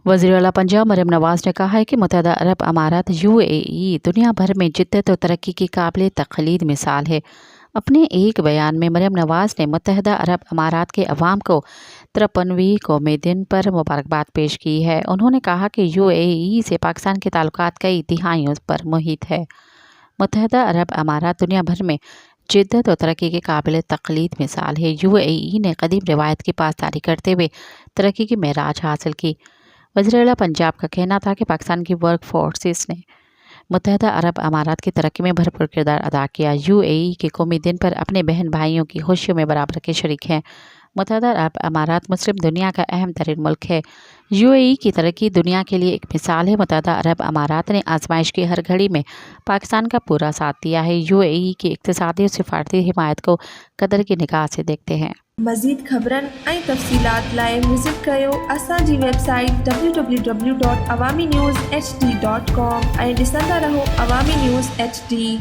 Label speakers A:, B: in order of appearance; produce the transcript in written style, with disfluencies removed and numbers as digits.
A: वज़ीर आला पंजाब मरियम नवाज ने कहा है कि मुत्तहदा अरब अमारात UAE दुनिया भर में जिद्दत और तरक्की की काबिल तक़लीद मिसाल है। अपने एक बयान में मरियम नवाज ने मुत्तहदा अरब अमारात के अवाम को 53वीं कौमी दिन पर मुबारकबाद पेश की है। उन्होंने कहा कि UAE से पाकिस्तान के ताल्लुकात कई तिहाइयों पर मुहित है। मुत्तहदा अरब अमारात दुनिया भर में जिद्दत और तरक्की के काबिल तक़लीद मिसाल है। UAE ने कदीम रिवायत की पासदारी करते हुए तरक्की की मेराज हासिल की। वज़ीर आला पंजाब का कहना था कि पाकिस्तान की वर्क फोर्सेस ने मुत्तहदा अरब अमारात की तरक्की में भरपूर किरदार अदा किया। UAE के कौमी दिन पर अपने बहन भाइयों की खुशियों में बराबर के शरीक हैं। मुत्तहदा अरब अमारात मुस्लिम दुनिया का अहम तरीन मुल्क है। UAE की तरक्की दुनिया के लिए एक मिसाल है। मुत्तहदा अरब अमारात ने आजमाइश की हर घड़ी में पाकिस्तान का पूरा साथ दिया है। UAE की इक़्तिसादी और सिफारती हिमायत को कदर की निगाह से देखते हैं।
B: मज़ीद ख़बरनि ऐं तफ़सीलात लाइ विज़िट कयो असांजी वेबसाइट www.awamiNewsHD.com ऐं ॾिसंदा रहो अवामी न्यूज़ HD।